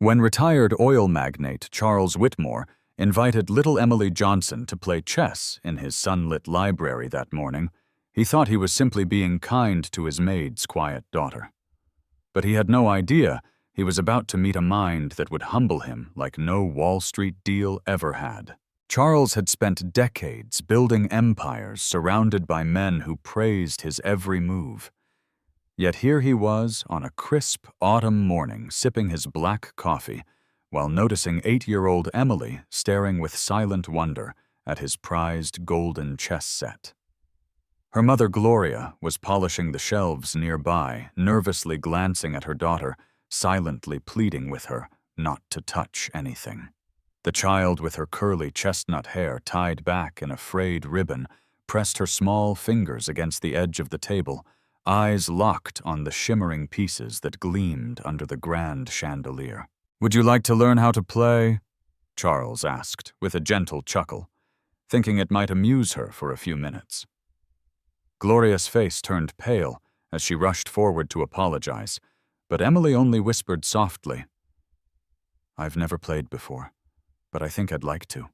When retired oil magnate Charles Whitmore invited little Emily Johnson to play chess in his sunlit library that morning, he thought he was simply being kind to his maid's quiet daughter. But he had no idea he was about to meet a mind that would humble him like no Wall Street deal ever had. Charles had spent decades building empires surrounded by men who praised his every move. Yet here he was on a crisp autumn morning sipping his black coffee while noticing 8-year-old Emily staring with silent wonder at his prized golden chess set. Her mother Gloria was polishing the shelves nearby, nervously glancing at her daughter, silently pleading with her not to touch anything. The child, with her curly chestnut hair tied back in a frayed ribbon, pressed her small fingers against the edge of the table, eyes locked on the shimmering pieces that gleamed under the grand chandelier. "Would you like to learn how to play?" Charles asked, with a gentle chuckle, thinking it might amuse her for a few minutes. Gloria's face turned pale as she rushed forward to apologize, but Emily only whispered softly, "I've never played before, but I think I'd like to."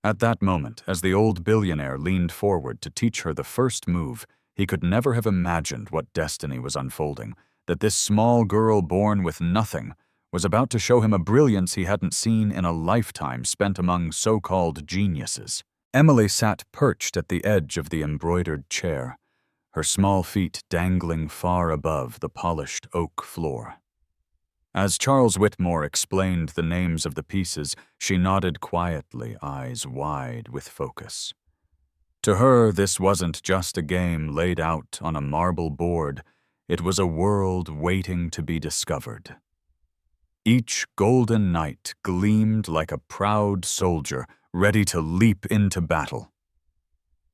At that moment, as the old billionaire leaned forward to teach her the first move, he could never have imagined what destiny was unfolding, that this small girl born with nothing was about to show him a brilliance he hadn't seen in a lifetime spent among so-called geniuses. Emily sat perched at the edge of the embroidered chair, her small feet dangling far above the polished oak floor. As Charles Whitmore explained the names of the pieces, she nodded quietly, eyes wide with focus. To her, this wasn't just a game laid out on a marble board. It was a world waiting to be discovered. Each golden knight gleamed like a proud soldier ready to leap into battle.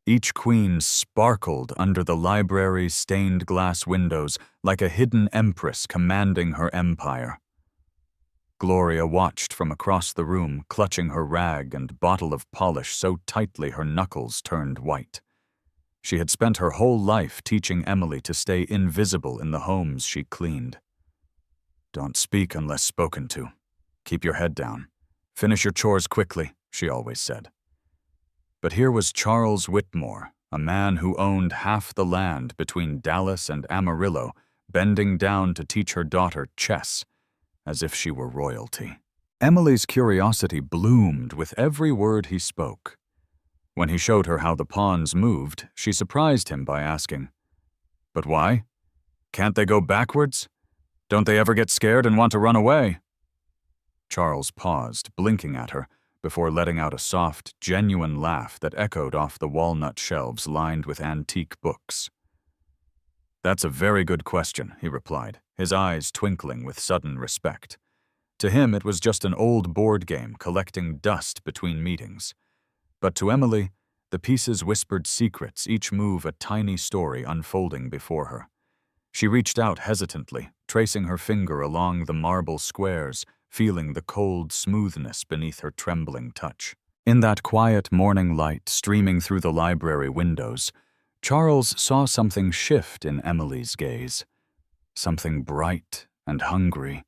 Each queen sparkled under the library's stained glass windows like a hidden empress commanding her empire. Gloria watched from across the room, clutching her rag and bottle of polish so tightly her knuckles turned white. She had spent her whole life teaching Emily to stay invisible in the homes she cleaned. "Don't speak unless spoken to. Keep your head down. Finish your chores quickly," she always said. But here was Charles Whitmore, a man who owned half the land between Dallas and Amarillo, bending down to teach her daughter chess, as if she were royalty. Emily's curiosity bloomed with every word he spoke. When he showed her how the pawns moved, she surprised him by asking, "But why? Can't they go backwards? Don't they ever get scared and want to run away?" Charles paused, blinking at her, before letting out a soft, genuine laugh that echoed off the walnut shelves lined with antique books. "That's a very good question," he replied, his eyes twinkling with sudden respect. To him, it was just an old board game collecting dust between meetings. But to Emily, the pieces whispered secrets, each move a tiny story unfolding before her. She reached out hesitantly, tracing her finger along the marble squares, feeling the cold smoothness beneath her trembling touch. In that quiet morning light streaming through the library windows, Charles saw something shift in Emily's gaze. Something bright and hungry,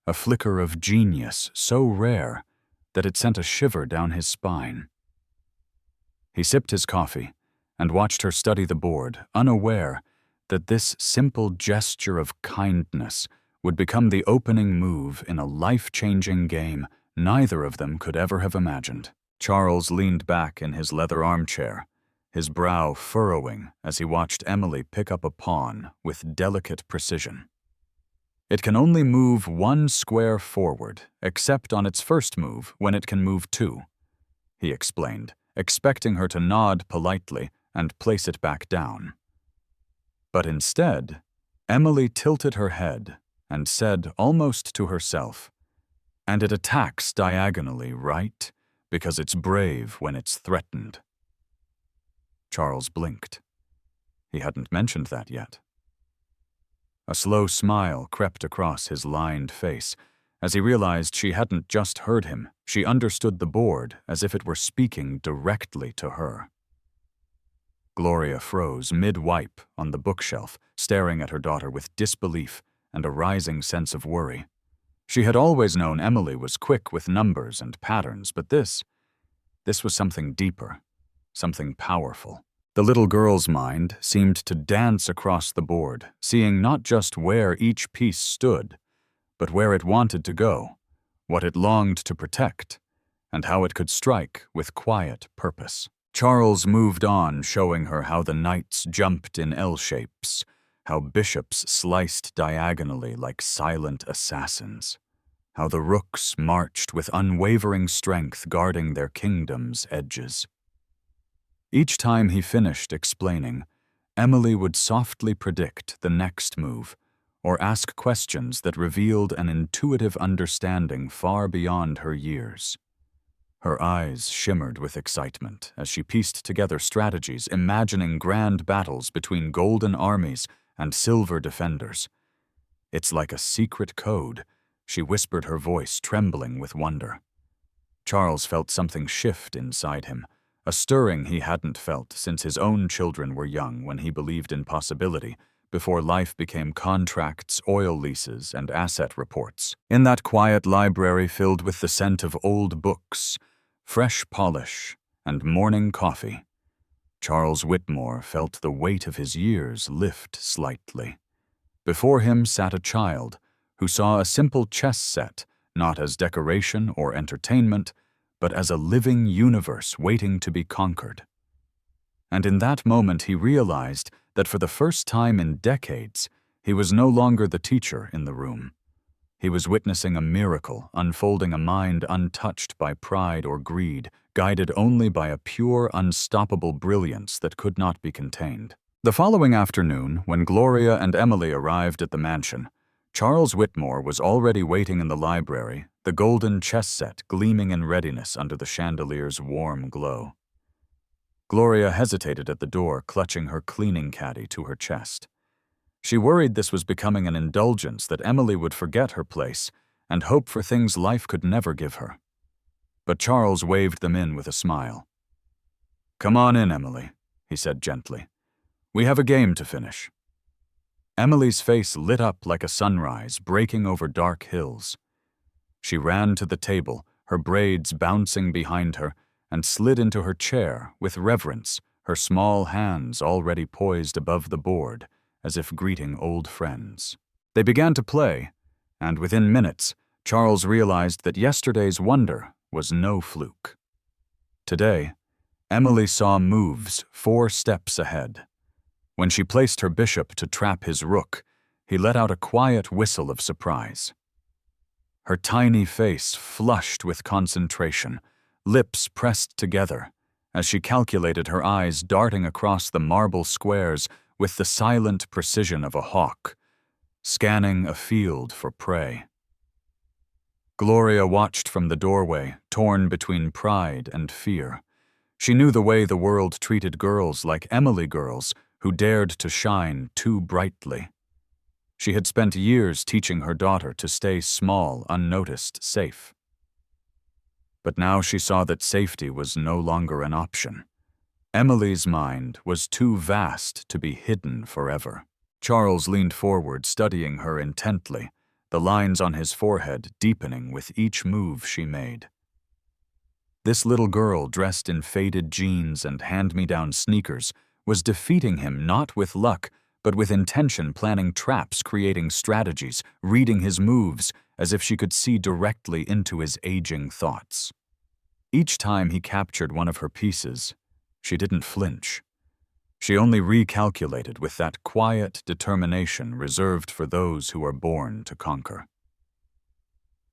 a flicker of genius so rare that it sent a shiver down his spine. He sipped his coffee and watched her study the board, unaware that this simple gesture of kindness would become the opening move in a life-changing game neither of them could ever have imagined. Charles leaned back in his leather armchair, his brow furrowing as he watched Emily pick up a pawn with delicate precision. "It can only move one square forward, except on its first move when it can move two," he explained, expecting her to nod politely and place it back down. But instead, Emily tilted her head and said almost to herself, "And it attacks diagonally, right? Because it's brave when it's threatened." Charles blinked. He hadn't mentioned that yet. A slow smile crept across his lined face as he realized she hadn't just heard him, she understood the board as if it were speaking directly to her. Gloria froze mid-wipe on the bookshelf, staring at her daughter with disbelief and a rising sense of worry. She had always known Emily was quick with numbers and patterns, but this was something deeper, something powerful. The little girl's mind seemed to dance across the board, seeing not just where each piece stood, but where it wanted to go, what it longed to protect, and how it could strike with quiet purpose. Charles moved on, showing her how the knights jumped in L shapes, how bishops sliced diagonally like silent assassins, how the rooks marched with unwavering strength guarding their kingdom's edges. Each time he finished explaining, Emily would softly predict the next move, or ask questions that revealed an intuitive understanding far beyond her years. Her eyes shimmered with excitement as she pieced together strategies, imagining grand battles between golden armies and silver defenders. "It's like a secret code," she whispered, her voice trembling with wonder. Charles felt something shift inside him, a stirring he hadn't felt since his own children were young, when he believed in possibility, before life became contracts, oil leases, and asset reports. In that quiet library filled with the scent of old books, fresh polish, and morning coffee, Charles Whitmore felt the weight of his years lift slightly. Before him sat a child who saw a simple chess set not as decoration or entertainment, but as a living universe waiting to be conquered. And in that moment he realized that for the first time in decades, he was no longer the teacher in the room. He was witnessing a miracle, unfolding a mind untouched by pride or greed, guided only by a pure, unstoppable brilliance that could not be contained. The following afternoon, when Gloria and Emily arrived at the mansion, Charles Whitmore was already waiting in the library, the golden chess set gleaming in readiness under the chandelier's warm glow. Gloria hesitated at the door, clutching her cleaning caddy to her chest. She worried this was becoming an indulgence, that Emily would forget her place and hope for things life could never give her. But Charles waved them in with a smile. "Come on in, Emily," he said gently. "We have a game to finish." Emily's face lit up like a sunrise breaking over dark hills. She ran to the table, her braids bouncing behind her, and slid into her chair with reverence, her small hands already poised above the board, as if greeting old friends. They began to play, and within minutes, Charles realized that yesterday's wonder was no fluke. Today, Emily saw moves 4 steps ahead. When she placed her bishop to trap his rook, he let out a quiet whistle of surprise. Her tiny face flushed with concentration, lips pressed together, as she calculated, her eyes darting across the marble squares with the silent precision of a hawk, scanning a field for prey. Gloria watched from the doorway, torn between pride and fear. She knew the way the world treated girls like Emily, girls who dared to shine too brightly. She had spent years teaching her daughter to stay small, unnoticed, safe. But now she saw that safety was no longer an option. Emily's mind was too vast to be hidden forever. Charles leaned forward, studying her intently, the lines on his forehead deepening with each move she made. This little girl, dressed in faded jeans and hand-me-down sneakers, was defeating him not with luck, but with intention, planning traps, creating strategies, reading his moves as if she could see directly into his aging thoughts. Each time he captured one of her pieces, she didn't flinch. She only recalculated with that quiet determination reserved for those who are born to conquer.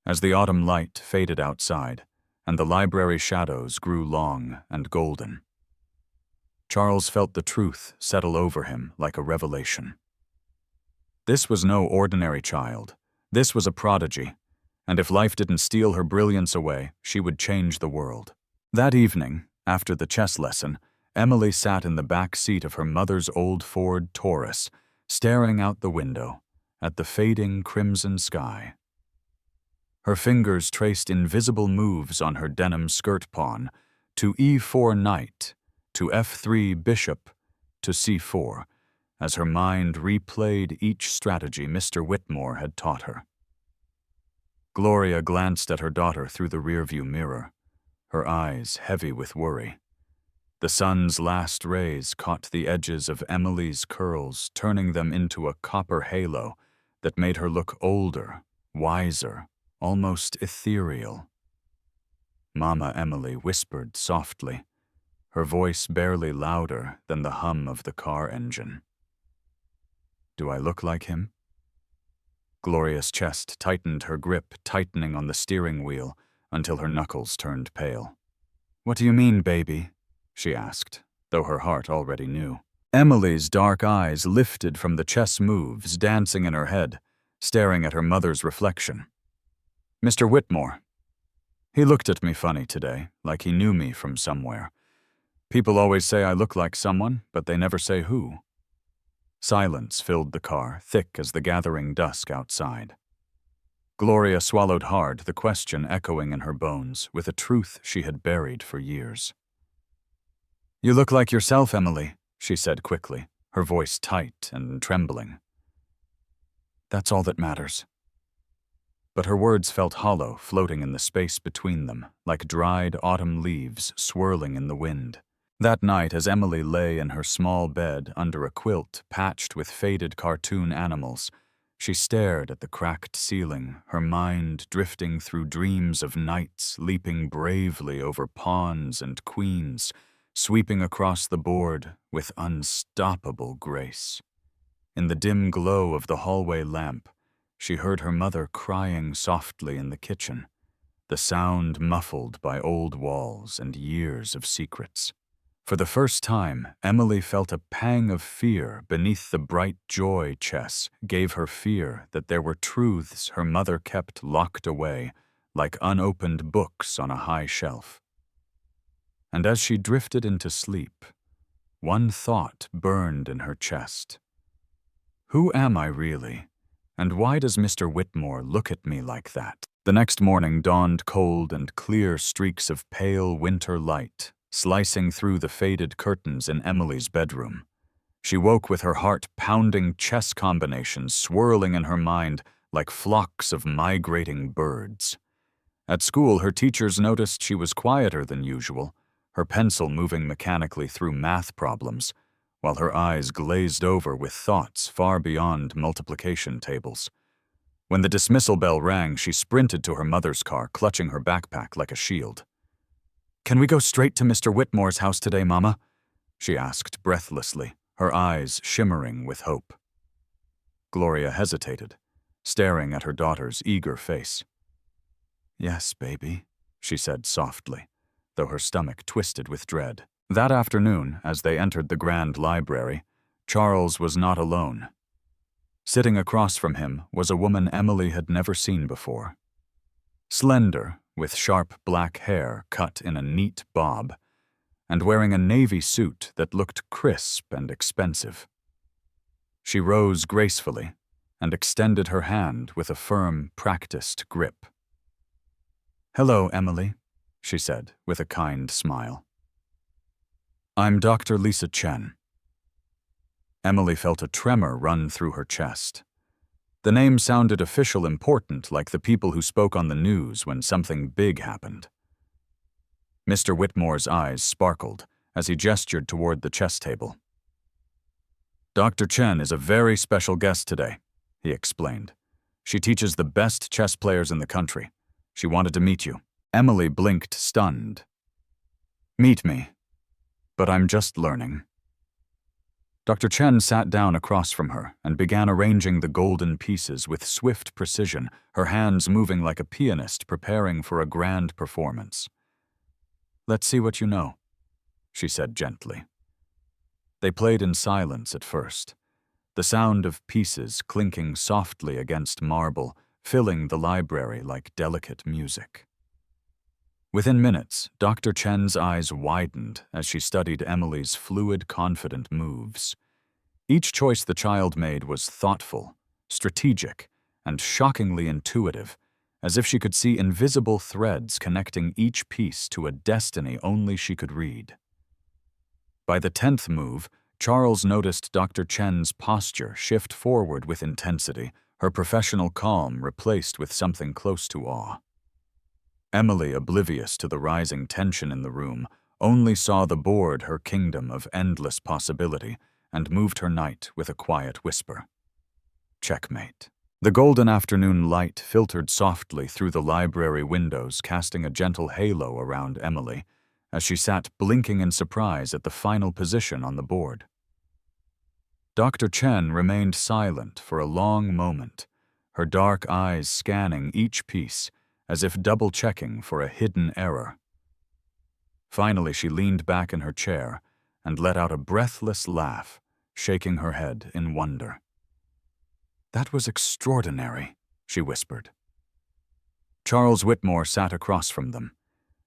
As the autumn light faded outside, and the library shadows grew long and golden, Charles felt the truth settle over him like a revelation. This was no ordinary child. This was a prodigy, and if life didn't steal her brilliance away, she would change the world. That evening, after the chess lesson, Emily sat in the back seat of her mother's old Ford Taurus, staring out the window at the fading crimson sky. Her fingers traced invisible moves on her denim skirt pawn, to E4 knight, to F3 bishop, to C4, as her mind replayed each strategy Mr. Whitmore had taught her. Gloria glanced at her daughter through the rearview mirror, her eyes heavy with worry. The sun's last rays caught the edges of Emily's curls, turning them into a copper halo that made her look older, wiser, almost ethereal. Mama Emily whispered softly, her voice barely louder than the hum of the car engine. "Do I look like him?" Gloria's chest tightened, her grip tightening on the steering wheel until her knuckles turned pale. "What do you mean, baby?" she asked, though her heart already knew. Emily's dark eyes lifted from the chess moves dancing in her head, staring at her mother's reflection. "Mr. Whitmore. He looked at me funny today, like he knew me from somewhere. People always say I look like someone, but they never say who." Silence filled the car, thick as the gathering dusk outside. Gloria swallowed hard, the question echoing in her bones with a truth she had buried for years. "You look like yourself, Emily," she said quickly, her voice tight and trembling. "That's all that matters." But her words felt hollow, floating in the space between them, like dried autumn leaves swirling in the wind. That night, as Emily lay in her small bed under a quilt patched with faded cartoon animals, she stared at the cracked ceiling, her mind drifting through dreams of knights leaping bravely over pawns and queens, sweeping across the board with unstoppable grace. In the dim glow of the hallway lamp, she heard her mother crying softly in the kitchen, the sound muffled by old walls and years of secrets. For the first time, Emily felt a pang of fear beneath the bright joy chess gave her fear that there were truths her mother kept locked away, like unopened books on a high shelf. And as she drifted into sleep, one thought burned in her chest. Who am I really? And why does Mr. Whitmore look at me like that? The next morning dawned cold and clear streaks of pale winter light, slicing through the faded curtains in Emily's bedroom. She woke with her heart pounding, chess combinations swirling in her mind like flocks of migrating birds. At school, her teachers noticed she was quieter than usual, her pencil moving mechanically through math problems, while her eyes glazed over with thoughts far beyond multiplication tables. When the dismissal bell rang, she sprinted to her mother's car, clutching her backpack like a shield. "Can we go straight to Mr. Whitmore's house today, Mama?" she asked breathlessly, her eyes shimmering with hope. Gloria hesitated, staring at her daughter's eager face. "Yes, baby," she said softly, though her stomach twisted with dread. That afternoon, as they entered the grand library, Charles was not alone. Sitting across from him was a woman Emily had never seen before. Slender, with sharp black hair cut in a neat bob, and wearing a navy suit that looked crisp and expensive. She rose gracefully and extended her hand with a firm, practiced grip. "Hello, Emily," she said with a kind smile. "I'm Dr. Lisa Chen." Emily felt a tremor run through her chest. The name sounded official, important, like the people who spoke on the news when something big happened. Mr. Whitmore's eyes sparkled as he gestured toward the chess table. "Dr. Chen is a very special guest today," he explained. "She teaches the best chess players in the country. She wanted to meet you." Emily blinked, stunned. "Meet me. But I'm just learning." Dr. Chen sat down across from her and began arranging the golden pieces with swift precision, her hands moving like a pianist preparing for a grand performance. "Let's see what you know," she said gently. They played in silence at first, the sound of pieces clinking softly against marble, filling the library like delicate music. Within minutes, Dr. Chen's eyes widened as she studied Emily's fluid, confident moves. Each choice the child made was thoughtful, strategic, and shockingly intuitive, as if she could see invisible threads connecting each piece to a destiny only she could read. By the 10th move, Charles noticed Dr. Chen's posture shift forward with intensity, her professional calm replaced with something close to awe. Emily, oblivious to the rising tension in the room, only saw the board her kingdom of endless possibility and moved her knight with a quiet whisper. Checkmate. The golden afternoon light filtered softly through the library windows, casting a gentle halo around Emily as she sat blinking in surprise at the final position on the board. Dr. Chen remained silent for a long moment, her dark eyes scanning each piece as if double-checking for a hidden error. Finally, she leaned back in her chair and let out a breathless laugh, shaking her head in wonder. "That was extraordinary," she whispered. Charles Whitmore sat across from them,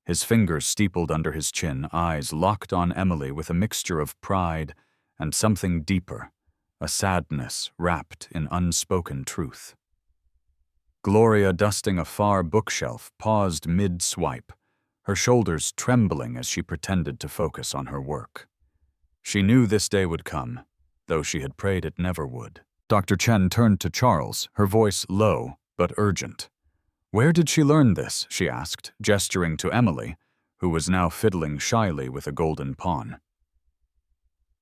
his fingers steepled under his chin, eyes locked on Emily with a mixture of pride and something deeper, a sadness wrapped in unspoken truth. Gloria, dusting a far bookshelf, paused mid-swipe, her shoulders trembling as she pretended to focus on her work. She knew this day would come, though she had prayed it never would. Dr. Chen turned to Charles, her voice low but urgent. "Where did she learn this?" she asked, gesturing to Emily, who was now fiddling shyly with a golden pawn.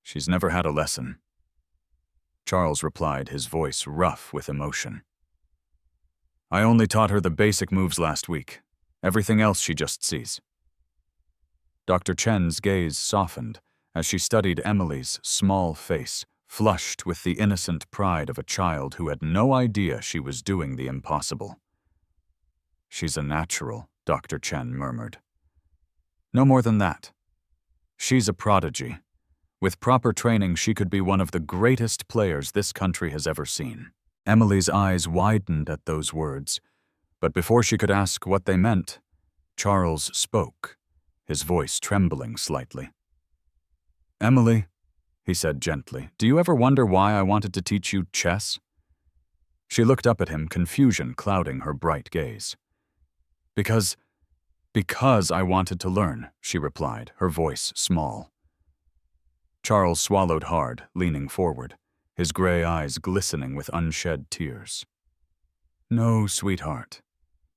"She's never had a lesson," Charles replied, his voice rough with emotion. "I only taught her the basic moves last week. Everything else she just sees." Dr. Chen's gaze softened as she studied Emily's small face, flushed with the innocent pride of a child who had no idea she was doing the impossible. "She's a natural," Dr. Chen murmured. "No more than that. She's a prodigy. With proper training, she could be one of the greatest players this country has ever seen." Emily's eyes widened at those words, but before she could ask what they meant, Charles spoke, his voice trembling slightly. "Emily," he said gently, "do you ever wonder why I wanted to teach you chess?" She looked up at him, confusion clouding her bright gaze. Because I wanted to learn," she replied, her voice small. Charles swallowed hard, leaning forward, his gray eyes glistening with unshed tears. "No, sweetheart.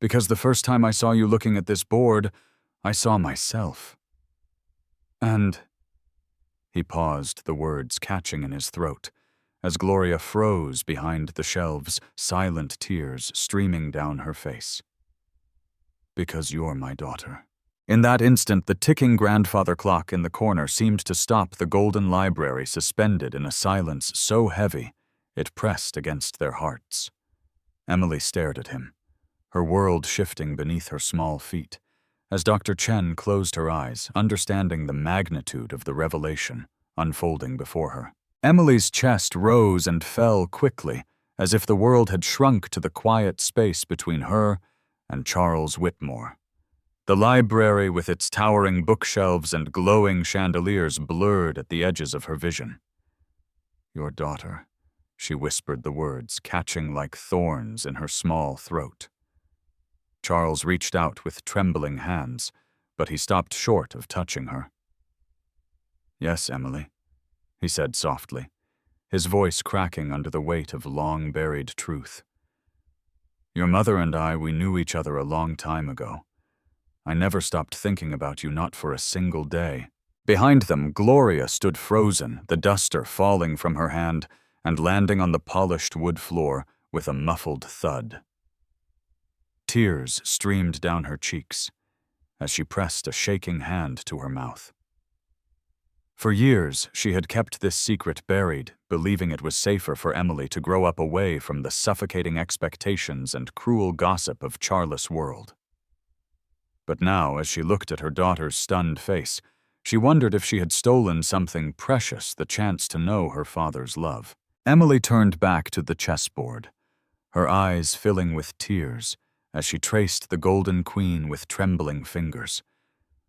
Because the first time I saw you looking at this board, I saw myself. And—" He paused, the words catching in his throat, as Gloria froze behind the shelves, silent tears streaming down her face. "Because you're my daughter." In that instant, the ticking grandfather clock in the corner seemed to stop the golden library, suspended in a silence so heavy it pressed against their hearts. Emily stared at him, her world shifting beneath her small feet, as Dr. Chen closed her eyes, understanding the magnitude of the revelation unfolding before her. Emily's chest rose and fell quickly, as if the world had shrunk to the quiet space between her and Charles Whitmore. The library, with its towering bookshelves and glowing chandeliers, blurred at the edges of her vision. "Your daughter," she whispered the words, catching like thorns in her small throat. Charles reached out with trembling hands, but he stopped short of touching her. "Yes, Emily," he said softly, his voice cracking under the weight of long-buried truth. "Your mother and we knew each other a long time ago. I never stopped thinking about you, not for a single day." Behind them, Gloria stood frozen, the duster falling from her hand and landing on the polished wood floor with a muffled thud. Tears streamed down her cheeks as she pressed a shaking hand to her mouth. For years, she had kept this secret buried, believing it was safer for Emily to grow up away from the suffocating expectations and cruel gossip of Charlotte's world. But now, as she looked at her daughter's stunned face, she wondered if she had stolen something precious, the chance to know her father's love. Emily turned back to the chessboard, her eyes filling with tears as she traced the golden queen with trembling fingers.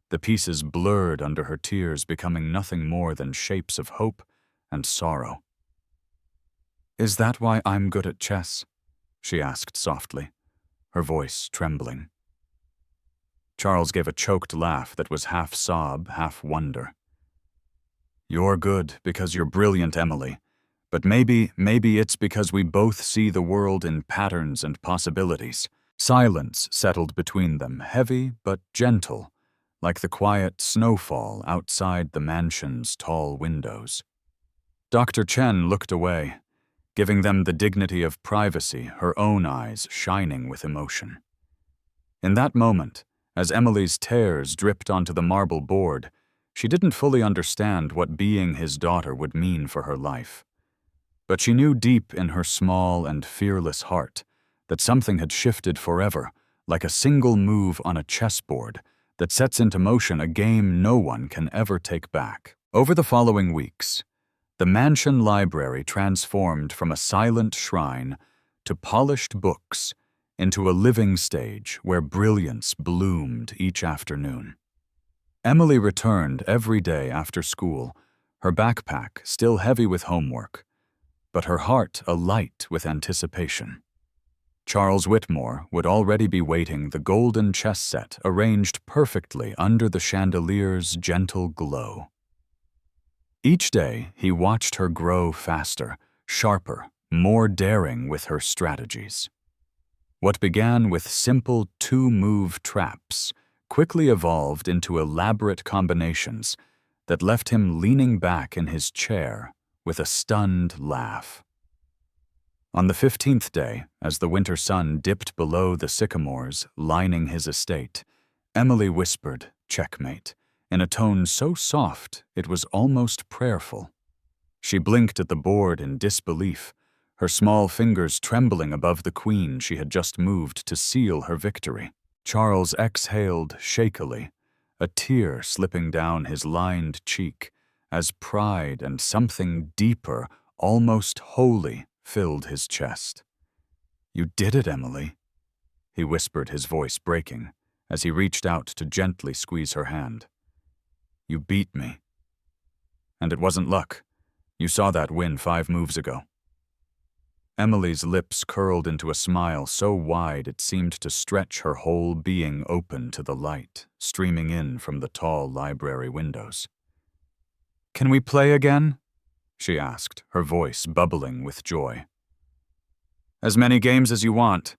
The pieces blurred under her tears, becoming nothing more than shapes of hope and sorrow. "Is that why I'm good at chess?" she asked softly, her voice trembling. Charles gave a choked laugh that was half sob, half wonder. "You're good because you're brilliant, Emily, But maybe it's because we both see the world in patterns and possibilities. Silence settled between them, heavy but gentle, like the quiet snowfall outside the mansion's tall windows. Dr. Chen looked away, giving them the dignity of privacy, her own eyes shining with emotion. In that moment, as Emily's tears dripped onto the marble board, she didn't fully understand what being his daughter would mean for her life. But she knew deep in her small and fearless heart that something had shifted forever, like a single move on a chessboard that sets into motion a game no one can ever take back. Over the following weeks, the mansion library transformed from a silent shrine to polished books into a living stage where brilliance bloomed each afternoon. Emily returned every day after school, her backpack still heavy with homework, but her heart alight with anticipation. Charles Whitmore would already be waiting, the golden chess set arranged perfectly under the chandelier's gentle glow. Each day, he watched her grow faster, sharper, more daring with her strategies. What began with simple two-move traps quickly evolved into elaborate combinations that left him leaning back in his chair with a stunned laugh. On the 15th day, as the winter sun dipped below the sycamores lining his estate, Emily whispered, "Checkmate," in a tone so soft it was almost prayerful. She blinked at the board in disbelief, her small fingers trembling above the queen she had just moved to seal her victory. Charles exhaled shakily, a tear slipping down his lined cheek, as pride and something deeper, almost holy, filled his chest. "You did it, Emily," he whispered, his voice breaking, as he reached out to gently squeeze her hand. "You beat me. And it wasn't luck. You saw that win 5 moves ago." Emily's lips curled into a smile so wide it seemed to stretch her whole being open to the light streaming in from the tall library windows. "Can we play again?" she asked, her voice bubbling with joy. "As many games as you want,"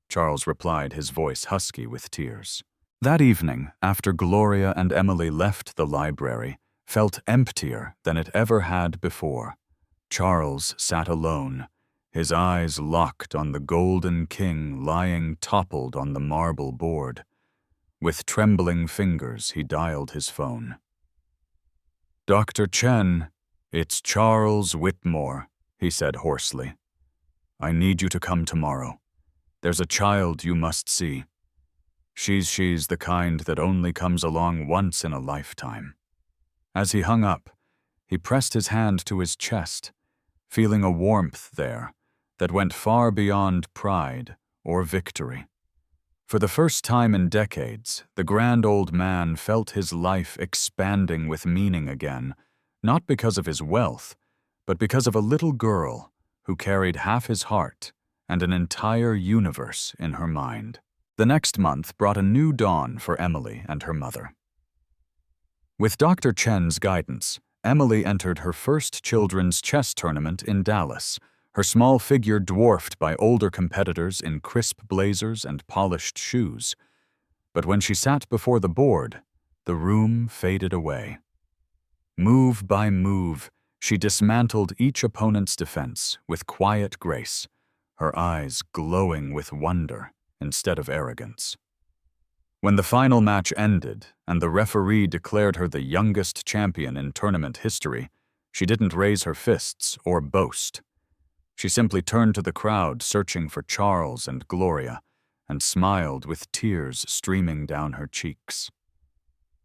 Charles replied, his voice husky with tears. That evening, after Gloria and Emily left the library, felt emptier than it ever had before. Charles sat alone, his eyes locked on the golden king lying toppled on the marble board. With trembling fingers, he dialed his phone. "Dr. Chen, it's Charles Whitmore," he said hoarsely. "I need you to come tomorrow. There's a child you must see. She's the kind that only comes along once in a lifetime." As he hung up, he pressed his hand to his chest, feeling a warmth there that went far beyond pride or victory. For the first time in decades, the grand old man felt his life expanding with meaning again, not because of his wealth, but because of a little girl who carried half his heart and an entire universe in her mind. The next month brought a new dawn for Emily and her mother. With Dr. Chen's guidance, Emily entered her first children's chess tournament in Dallas, her small figure dwarfed by older competitors in crisp blazers and polished shoes. But when she sat before the board, the room faded away. Move by move, she dismantled each opponent's defense with quiet grace, her eyes glowing with wonder instead of arrogance. When the final match ended and the referee declared her the youngest champion in tournament history, she didn't raise her fists or boast. She simply turned to the crowd searching for Charles and Gloria and smiled with tears streaming down her cheeks.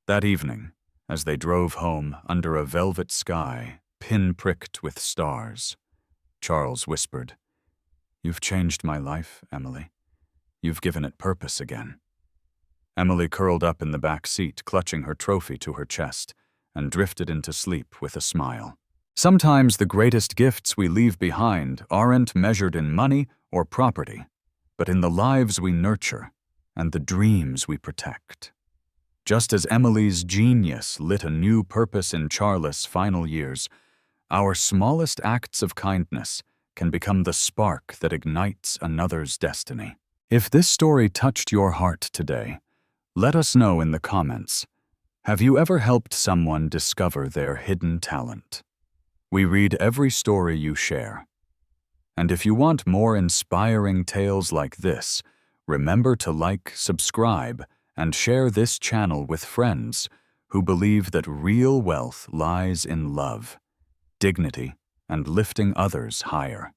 That evening, as they drove home under a velvet sky pin-pricked with stars, Charles whispered, "You've changed my life, Emily. You've given it purpose again." Emily curled up in the back seat, clutching her trophy to her chest, and drifted into sleep with a smile. Sometimes the greatest gifts we leave behind aren't measured in money or property, but in the lives we nurture and the dreams we protect. Just as Emily's genius lit a new purpose in Charles' final years, Our smallest acts of kindness can become the spark that ignites another's destiny. If this story touched your heart today, let us know in the comments. Have you ever helped someone discover their hidden talent? We read every story you share. And if you want more inspiring tales like this, remember to like, subscribe, and share this channel with friends who believe that real wealth lies in love, dignity, and lifting others higher.